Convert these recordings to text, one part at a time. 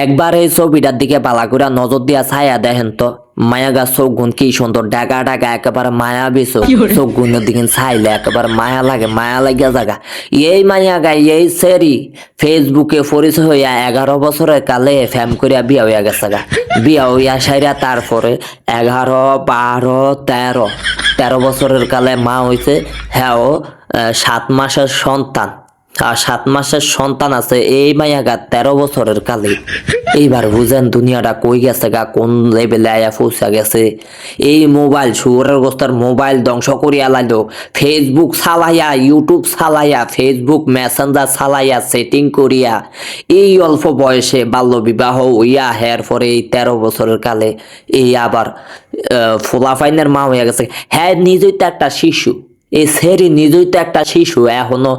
একবার এই ছবিটার দিকে বালা করে নজর দিয়া ছায়া দেখেন তো মায়া গা চোখ গুণ কি সুন্দর ডাকা ডাকা একেবারে মায়াবী চোখ গুণের দিকে ছাইলে একেবারে মায়া লাগে মায়া লাগিয়া জাগা এই মায়া গাই এই সেরি ফেসবুকে পরিচয় হইয়া 11 বছরের কালে ফ্যাম করিয়া বিয়া হইয়া গেছে গা বিয়া হইয়া সাইরা তারপরে 11, 12, 13 বছরের কালে মা হইছে হ্যাঁ 7 মাসের সন্তান আর 7 মাসের সন্তান আছে এই মাইয়া গা 13 বছরের কালে এইবার বুঝেন দুনিয়াটা কই গেছে গা কোন লেভেলে আয়া পৌঁছা গেছে এই মোবাইল শুয়োরের গোস্তার মোবাইল ধ্বংস করিয়া লাইলো ফেসবুক চালাইয়া ইউটিউব চালাইয়া ফেসবুক মেসেঞ্জার চালাইয়া সেটিং করিয়া এই অল্প বয়সে বাল্য বিবাহ হইয়া হের পরে এই 13 বছরের কালে এই আবার ফোলাফাইনের মা হইয়া গেছে হ্যাঁ নিজেই তো একটা শিশু এই সেরি নিজেই তো একটা শিশু এখনো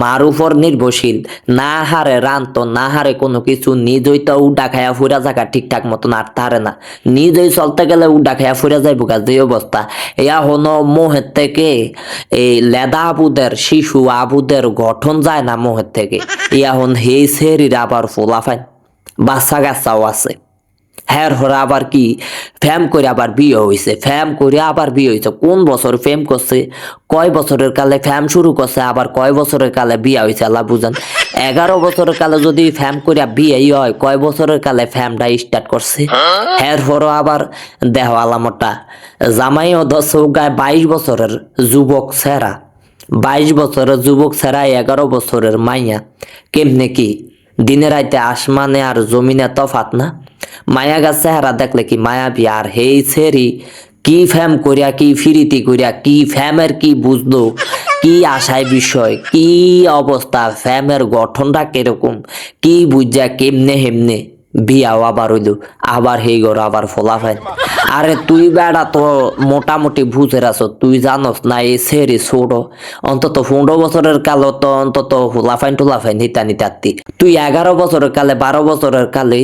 মার উপর নির্ভরশীল না হারে রান্ত না হারে কোনো কিছু নিজেই তো উডা খায়া ফুরা জায়গা ঠিকঠাক মতন আর তারে না নিজেই চলতে গেলে উডা খায়া ফুরা যাইব গা যে অবস্থা এখনো মোহের থেকে এই লেদা আবুদের শিশু আবুদের গঠন যায় না মোহের থেকে এখন হেই সেরির আবার ফোলাফাইন বাচ্চা গাছাও আছে হ্যার হরা আবার কি ফ্যাম করে আবার বিয়ে হয়েছে ফ্যাম করে আবার বিয়ে হয়েছে কোন বছর ফ্যাম করছে কয় বছরের কালে ফ্যাম শুরু করছে আবার কয় বছরের কালে বিয়ে হয়েছে আল্লাহ বুঝান 11 বছরের কালে যদি ফ্যাম করে বিয়ে হয় কয় বছরের কালে ফ্যামটা স্টার্ট করছে হ্যার পরও আবার দেহ আলামটা জামাই ও দশগায় 22 বছরের যুবক সেরা 22 বছরের যুবক সেরা 11 বছরের মাইয়া কেমনে কি দিনে রাইতে আসমানে আর জমিনে তফাত না মায়া গাছ চেহারা দেখলে কি মায়াবী আর হেই ছেড়ি কি ফ্যাম করিয়া কি ফিরিতি করিয়া কি ফ্যামের কি বুঝলো কি আশায় বিষয় কি অবস্থা ফ্যামের গঠনটা কিরকম কি বুঝা কেমনে হেমনে বিয়াও আবার হইল আবার হেই গর আবার ফলাফাইন আরে তুই বেড়া তো মোটামুটি বুঝের আছো তুই জানস না এই সেরি ছোট অন্তত 15 বছরের কালে তো অন্তত ফলাফাইন টুলাফাইন নিতা নিতাত্তি তুই 11 বছরের কালে 12 বছরের কালে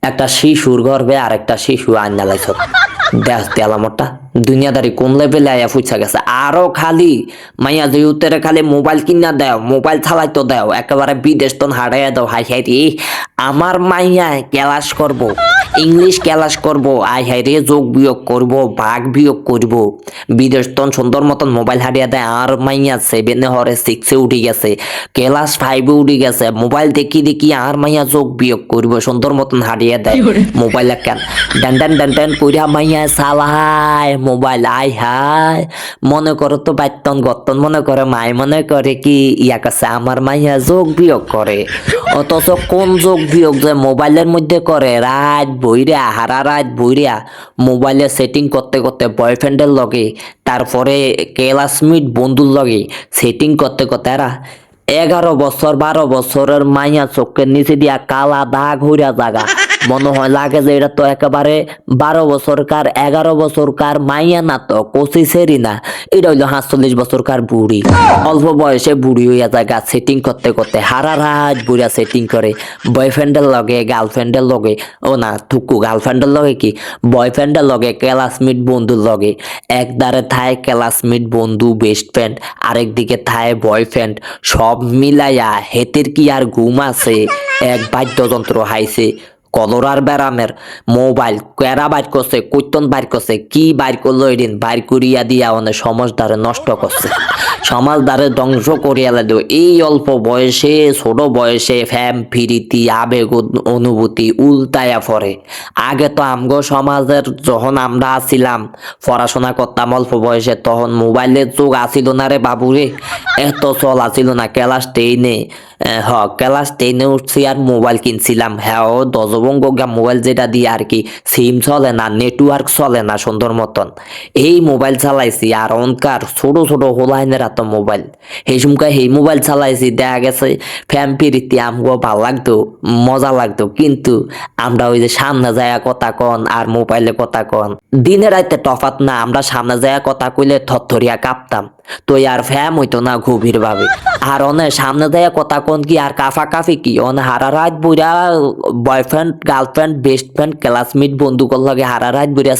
একটা শিশুর গর্বে আর একটা শিশু আইনা লাইছ দেখ তেলামটা দুনিয়াদারি কোন লেভেলে আয়া ফুচা গেছে আরো খালি মাইয়া যে উত্তরে খালি মোবাইল কিনা দেও মোবাইল চালাই তো দেও একেবারে বিদেশ তন হারাইয়া দাও হাই হাই রে আমার মাইয়া ক্লাস করব ইংলিশ ক্লাস করব আই হাই রে যোগ বিয়োগ করব ভাগ বিয়োগ করব বিদেশ তন সুন্দর মতন মোবাইল হারিয়ে দেয় আর মাইয়া 7 হরে 6 উঠে গেছে ক্লাস 5 উঠে গেছে মোবাইল দেখি দেখি আর মাইয়া যোগ বিয়োগ করব সুন্দর মতন হারিয়ে দেয় মোবাইল কেন ডান ডান ডান ডান কইরা মাইয়া চালায় মোবাইল আই হাই মনে করো তো বাইতন গতন মনে করে মাই মনে করে কি ইয়া কাছে আমার মাইয়া যোগ বিয়োগ করে অথচ কোন যোগ বিয়োগ যে মোবাইলের মধ্যে করে রাত বইরা হারা রাত বইরা মোবাইলে সেটিং করতে করতে বয়ফ্রেন্ডের লগে তারপরে ক্লাসমেট বন্ধুর লগে সেটিং করতে করতে এরা 11 বছর 12 বছরের মাইয়া চোখের নিচে দিয়া কালা দাগ হইরা জাগা মনে হয় লাগে যে এটা তো একেবারে 12 বছরকার 11 বছরকার মাইয়া না তো কচিসেরই না এটা হইলো 45 বছরকার বুড়ি অল্প বয়সে বুড়ি হইয়া জায়গা সেটিং করতে করতে হারা রাত বুড়া সেটিং করে বয়ফ্রেন্ডের লগে গার্লফ্রেন্ডের লগে ও না থুকু গার্লফ্রেন্ডের লগে কি বয়ফ্রেন্ডের লগে ক্লাসমেট বন্ধুর লগে একদারে থায় ক্লাসমেট বন্ধু বেস্ট ফ্রেন্ড আরেক দিকে থায় বয়ফ্রেন্ড সব মিলাইয়া হেতের কি আর ঘুম আছে এক বাদ্যযন্ত্র হাইছে কলরার ব্যারামের মোবাইল কেরা বাইর করছে কৈতন বাইর করছে কি বাইর করলো এদিন বাইর করিয়া দিয়া অনেক সমাজদারে নষ্ট করছে সমাজদারে ধ্বংস করিয়া লাগলো এই অল্প বয়সে ছোট বয়সে ফ্যাম ফিরিতি আবেগ অনুভূতি উল্টায়া পড়ে আগে তো আমগো সমাজের যখন আমরা আছিলাম পড়াশোনা করতাম অল্প বয়সে তখন মোবাইলের যুগ আসিল না রে বাবুরে এত চল আসিল না ক্লাস 10-এ ক্লাস 10-এ উঠছি আর মোবাইল কিনছিলাম হ্যাঁ দজবঙ্গ মোবাইল যেটা দিয়ে আর কি সিম চলে না নেটওয়ার্ক চলে না সুন্দর মতন এই মোবাইল চালাইছি আর অনকার ছোট ছোট হোলাইনের এত মোবাইল এই সময় এই মোবাইল চালাইছি দেখা গেছে ফ্যাম ফিরিতি আমগো ভালো লাগতো মজা লাগতো কিন্তু আমরা ওই যে সামনে যায় কথা কন আর মোবাইলে কথা কন দিনে রাতে তফাৎ না আমরা সামনে যায় কথা কইলে থরথরিয়া কাঁপতাম তো আর ফ্যাম হইতো না গভীর ভাবে। আর অনেক সামনে দেয়া কথা কোন কি আর কাফি কি অনে হারা রাত বইরা boyfriend girlfriend best friend classmate বন্ধুকর লগে হারা রাত বইরা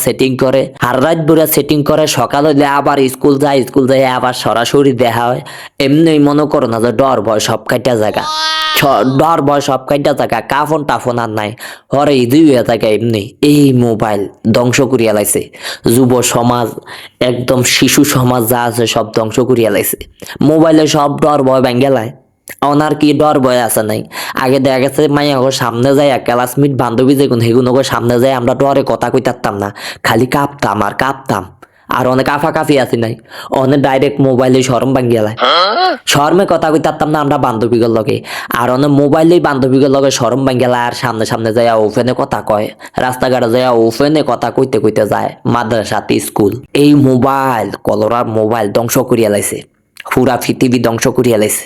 সেটিং করে সকাল হইলে আবার স্কুল যায় আবার সরাসরি দেখা হয়। এমনি মনে করো না যে ডর ভয় সব কাইটা জায়গা ডর ভয় সব কাইটা জায়গা কাফন টাফন আর নাই হরে ইদি হয়ে থাকে এমনি। এই মোবাইল ধ্বংস করিয়া লাইছে যুব সমাজ, একদম শিশু সমাজ যা আছে সব ধ্বংস করিয়া লাইছে। মোবাইলে সব ডর ভয় ভাঙ্গেলায় ওনার কি ডর ভয় আছে নাই। আগে দেখা গেছে মাইয়া সামনে যায় ক্লাসমেট বান্ধবী যেগুন হেগুন সামনে যায় আমরা ডরে কথা কইতারতাম না, খালি কাঁপতাম আর অনেক কাফি আছি নাই। অনেক ডাইরেক্ট মোবাইলে শরম ভাঙ্গিয়ালায় শর্মে কথা কইতারতাম না আমরা বান্ধবীগুলোর লগে। আর অনেক মোবাইলেই বান্ধবীগুলোর লগে শরম ভাঙ্গিয়ালায় আর সামনে যায় ওপেনে কথা কয়, রাস্তাঘাটে যায় ওপেনে কথা কইতে যায় মাদ্রাসাতে স্কুল। এই মোবাইল কলরার মোবাইল ধ্বংস করিয়া লাইছে, পুরা পৃথিবী ধ্বংস করিয়া লাইছে।